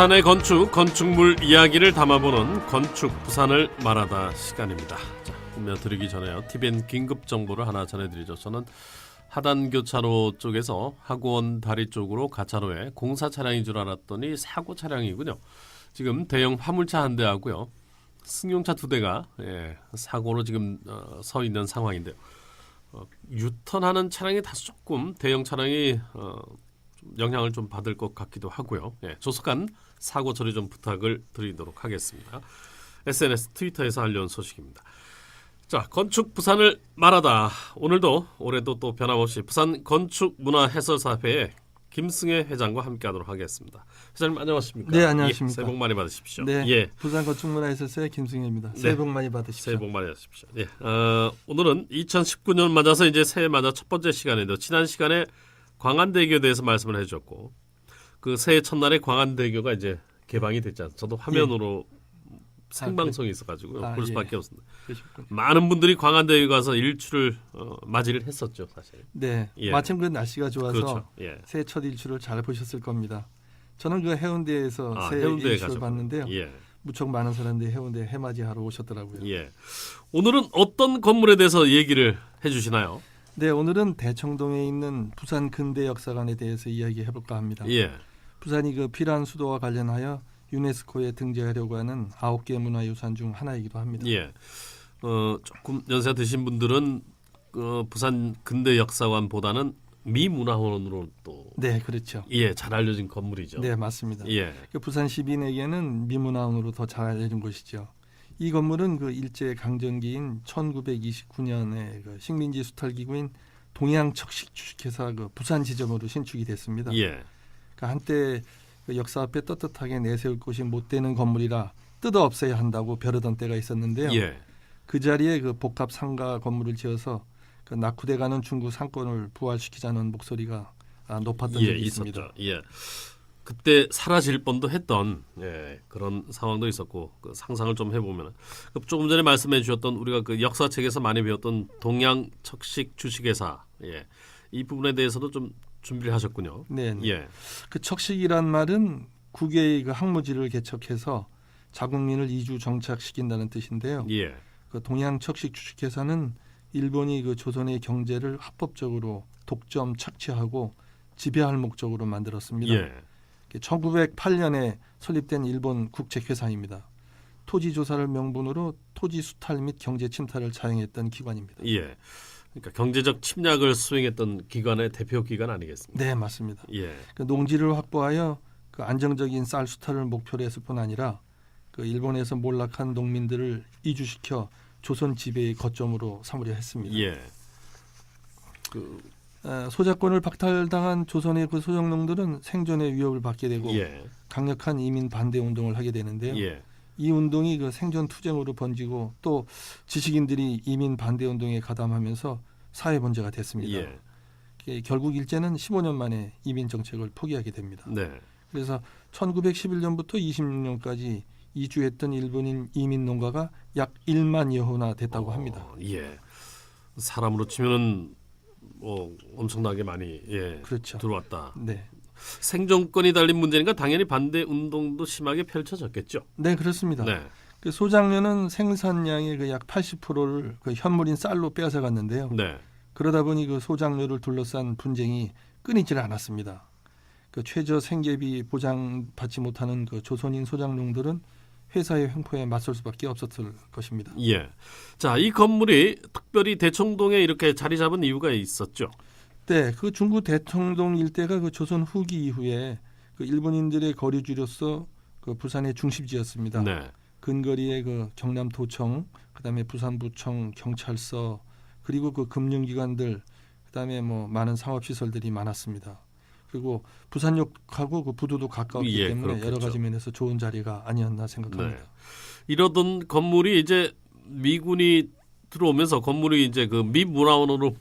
부산의 건축물 이야기를 담아보는 건축 부산을 말하다 시간입니다. 자, 꾸며드리기 전에요. TVN 긴급 정보를 하나 전해드리죠. 저는 하단교차로 쪽에서 학원 다리 쪽으로 가차로에 공사 차량인 줄 알았더니 사고 차량이군요. 지금 대형 화물차 한 대하고요. 승용차 2대가 사고로 지금 서 있는 상황인데요. 유턴하는 차량이 다소 조금 대형 차량이 영향을 좀 받을 것 같기도 하고요. 조속한 사고 처리 좀 부탁을 드리도록 하겠습니다. SNS 트위터에서 알려온 소식입니다. 자, 건축 부산을 말하다. 오늘도 올해도 또 변함없이 부산 건축문화해설사회의 김승혜 회장과 함께하도록 하겠습니다. 회장님 안녕하십니까? 네, 안녕하십니까? 새해 복 많이 받으십시오. 네, 부산 건축문화해설사회 김승혜입니다. 새해 복 많이 받으십시오. 새해 복 많이 받으십시오. 오늘은 2019년 맞아서 이제 새해 맞아 첫 번째 시간인데요. 지난 시간에 광안대교에 대해서 말씀을 해주셨고 그 새해 첫날에 광안대교가 이제 개방이 됐지 않습니까? 저도 화면으로 생방송이 있어가지고요. 볼 수밖에 없습니다. 그러셨군요. 많은 분들이 광안대교에 가서 일출을 맞이를 했었죠, 사실. 네, 마침 그 날씨가 좋아서 그렇죠. 새해 첫 일출을 잘 보셨을 겁니다. 저는 그 해운대에서 새해 해운대에 일출을 가셨군요. 봤는데요. 무척 많은 사람들이 해운대 해맞이하러 오셨더라고요. 오늘은 어떤 건물에 대해서 얘기를 해주시나요? 네, 오늘은 대청동에 있는 부산 근대역사관에 대해서 이야기해볼까 합니다. 부산이 그 피란 수도와 관련하여 유네스코에 등재하려고 하는 9개 문화유산 중 하나이기도 합니다. 조금 연세가 드신 분들은 부산 근대역사관보다는 미문화원으로 또 그렇죠. 잘 알려진 건물이죠. 네, 맞습니다. 그 부산 시민에게는 미문화원으로 더 잘 알려진 곳이죠. 이 건물은 그 일제 강점기인 1929년에 그 식민지 수탈기구인 동양척식주식회사 그 부산 지점으로 신축이 됐습니다. 그러니까 한때 그 역사 앞에 떳떳하게 내세울 곳이 못 되는 건물이라 뜯어 없애야 한다고 벼르던 때가 있었는데요. 그 자리에 그 복합 상가 건물을 지어서 그 낙후돼가는 중구 상권을 부활시키자는 목소리가 높았던 적이 있습니다. 그때 사라질 뻔도 했던 그런 상황도 있었고 그 상상을 좀 해보면 조금 전에 말씀해 주셨던 우리가 그 역사책에서 많이 배웠던 동양척식 주식회사 이 부분에 대해서도 좀 준비를 하셨군요. 그 척식이란 말은 국외의 그 항무지를 개척해서 자국민을 이주 정착시킨다는 뜻인데요. 그 동양척식 주식회사는 일본이 그 조선의 경제를 합법적으로 독점 착취하고 지배할 목적으로 만들었습니다. 1908년에 설립된 일본 국책회사입니다. 토지 조사를 명분으로 토지 수탈 및 경제 침탈을 자행했던 기관입니다. 그러니까 경제적 침략을 수행했던 기관의 대표 기관 아니겠습니까? 네, 맞습니다. 그 농지를 확보하여 그 안정적인 쌀 수탈을 목표로 했을 뿐 아니라 그 일본에서 몰락한 농민들을 이주시켜 조선 지배의 거점으로 삼으려 했습니다. 소작권을 박탈당한 조선의 그 소작농들은 생존의 위협을 받게 되고 강력한 이민 반대 운동을 하게 되는데요. 이 운동이 그 생존 투쟁으로 번지고 또 지식인들이 이민 반대 운동에 가담하면서 사회 문제가 됐습니다. 결국 일제는 15년 만에 이민 정책을 포기하게 됩니다. 그래서 1911년부터 26년까지 이주했던 일본인 이민 농가가 약 1만여 호나 됐다고 합니다. 사람으로 치면은 엄청나게 많이 그렇죠. 들어왔다. 생존권이 달린 문제니까 당연히 반대 운동도 심하게 펼쳐졌겠죠. 네, 그렇습니다. 그 소작료는 생산량의 그 약 80%를 그 현물인 쌀로 빼앗아 갔는데요. 그러다 보니 그 소작료를 둘러싼 분쟁이 끊이질 않았습니다. 그 최저 생계비 보장받지 못하는 그 조선인 소작농들은 회사의 횡포에 맞설 수밖에 없었을 것입니다. 자, 이 건물이 특별히 대청동에 이렇게 자리 잡은 이유가 있었죠. 네, 그 중구 대청동 일대가 그 조선 후기 이후에 그 일본인들의 거류지로서 그 부산의 중심지였습니다. 근거리에 그 경남도청, 그다음에 부산부청, 경찰서, 그리고 그 금융기관들, 그다음에 뭐 많은 상업시설들이 많았습니다. 그리고 부산역하고 그 부두도 가까웠기 때문에 그렇겠죠. 여러 가지 면에서 좋은 자리가 아니었나 생각합니다. 이러던 건물이 이제 미군이 들어오면서 건물이 이제 그 미문화원으로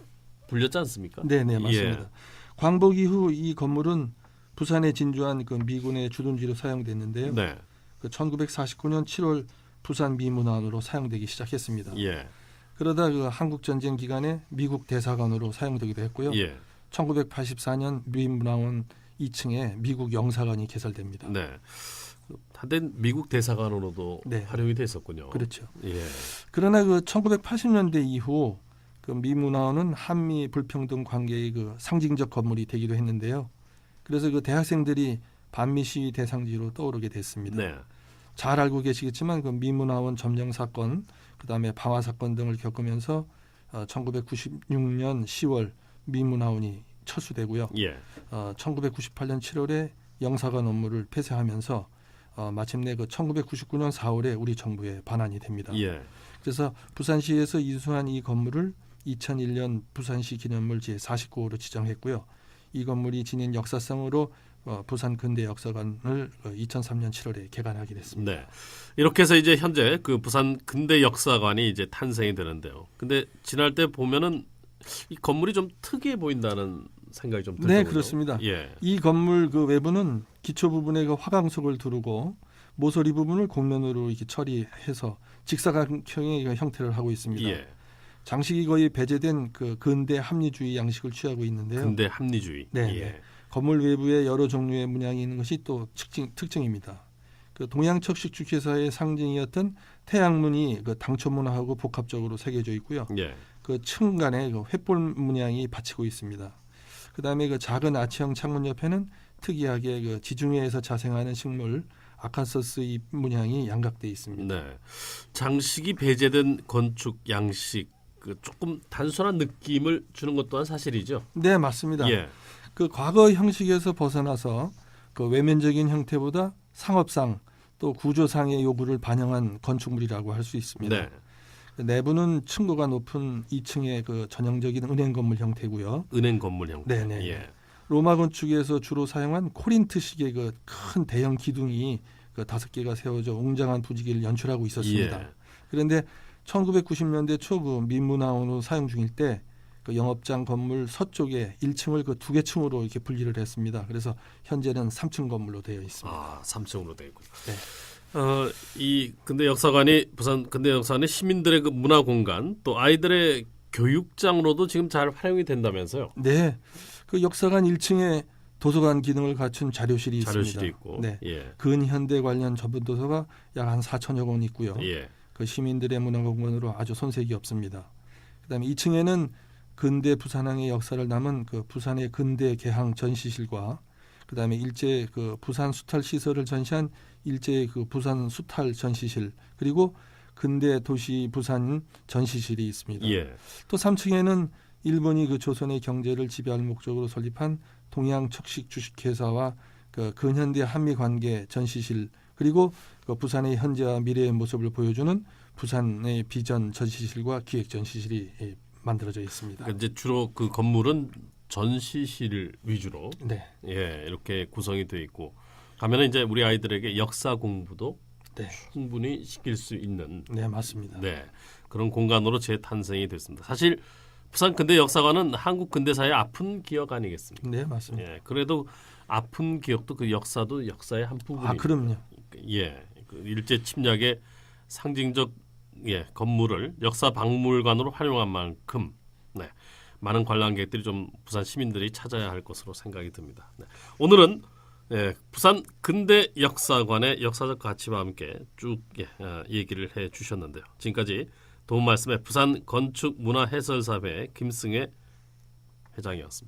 불렸지 않습니까? 네, 맞습니다. 광복 이후 이 건물은 부산에 진주한 그 미군의 주둔지로 사용됐는데요. 그 1949년 7월 부산 미문화원으로 사용되기 시작했습니다. 그러다 그 한국 전쟁 기간에 미국 대사관으로 사용되기도 했고요. 1984년 미문화원 2층에 미국 영사관이 개설됩니다. 한때 미국 대사관으로도 네. 활용이 됐었군요. 그렇죠. 예. 그러나 그 1980년대 이후 그 미문화원은 한미 불평등 관계의 그 상징적 건물이 되기도 했는데요. 그래서 그 대학생들이 반미 시위 대상지로 떠오르게 됐습니다. 네. 잘 알고 계시겠지만 그 미문화원 점령 사건, 그다음에 방화 사건 등을 겪으면서 1996년 10월 미문화원이 철수되고요. 예. 1998년 7월에 영사관 업무를 폐쇄하면서 마침내 그 1999년 4월에 우리 정부에 반환이 됩니다. 예. 그래서 부산시에서 이수한 이 건물을 2001년 부산시 기념물 제49호로 지정했고요. 이 건물이 지닌 역사성으로 부산 근대 역사관을 2003년 7월에 개관하게 됐습니다. 네. 이렇게 해서 이제 현재 그 부산 근대 역사관이 이제 탄생이 되는데요. 근데 지날 때 보면은 이 건물이 좀 특이해 보인다는 생각이 좀 들더군요. 네, 그렇습니다. 예. 이 건물 그 외부는 기초 부분에 그 화강석을 두르고 모서리 부분을 곡면으로 이렇게 처리해서 직사각형의 그 형태를 하고 있습니다. 예. 장식이 거의 배제된 그 근대 합리주의 양식을 취하고 있는데요. 근대 합리주의. 네, 예. 네. 건물 외부에 여러 종류의 문양이 있는 것이 또 특징입니다. 그 동양척식주회사의 상징이었던 태양문이 그 당초문화하고 복합적으로 새겨져 있고요. 예. 그 층간에 그 횃불 문양이 받치고 있습니다. 그다음에 그 작은 아치형 창문 옆에는 특이하게 그 지중해에서 자생하는 식물 아칸서스 잎 문양이 양각되어 있습니다. 네. 장식이 배제된 건축 양식 그 조금 단순한 느낌을 주는 것 또한 사실이죠. 네, 맞습니다. 예. 그 과거 형식에서 벗어나서 그 외면적인 형태보다 상업상 또 구조상의 요구를 반영한 건축물이라고 할 수 있습니다. 네. 그 내부는 층고가 높은 2층의 그 전형적인 은행 건물 형태고요. 은행 건물 형태. 네네. 예. 로마 건축에서 주로 사용한 코린트식의 그 큰 대형 기둥이 그 5개가 세워져 웅장한 부지기를 연출하고 있었습니다. 예. 그런데 1990년대 초 그 민문화원으로 사용 중일 때 그 영업장 건물 서쪽에 1층을 그 2개 층으로 이렇게 분리를 했습니다. 그래서 현재는 3층 건물로 되어 있습니다. 아, 3층으로 되어 있군요. 네. 이 근대 역사관이 부산 근대 역사관이 시민들의 그 문화 공간 또 아이들의 교육장으로도 지금 잘 활용이 된다면서요. 네. 그 역사관 1층에 도서관 기능을 갖춘 자료실이 자료실이 있습니다. 있고. 네. 예. 근현대 관련 전문 도서가 약 한 4천여 권 있고요. 예. 그 시민들의 문화 공간으로 아주 손색이 없습니다. 그다음에 2층에는 근대 부산항의 역사를 남은 그 부산의 근대 개항 전시실과 그다음에 일제 그 부산 수탈 시설을 전시한 일제 그 부산 수탈 전시실 그리고 근대 도시 부산 전시실이 있습니다. 예. 또 3층에는 일본이 그 조선의 경제를 지배할 목적으로 설립한 동양척식 주식회사와 그 근현대 한미 관계 전시실 그리고 그 부산의 현재와 미래의 모습을 보여주는 부산의 비전 전시실과 기획 전시실이 만들어져 있습니다. 그러니까 이제 주로 그 건물은 전시실 위주로 네, 예, 이렇게 구성이 되어 있고 가면은 이제 우리 아이들에게 역사 공부도 네, 충분히 시킬 수 있는 네 맞습니다. 네, 그런 공간으로 재탄생이 됐습니다. 사실 부산 근대 역사관은 한국 근대사의 아픈 기억 아니겠습니까? 네 맞습니다. 예, 그래도 아픈 기억도 그 역사도 역사의 한 부분입니다. 아 그럼요. 예, 그 일제 침략의 상징적 건물을 역사 박물관으로 활용한 만큼 네, 많은 관람객들이 좀 부산 시민들이 찾아야 할 것으로 생각이 듭니다. 네, 오늘은 부산 근대 역사관의 역사적 가치와 함께 쭉 얘기를 해주셨는데요. 지금까지 도움 말씀에 부산 건축문화해설사회 김승혜 회장이었습니다.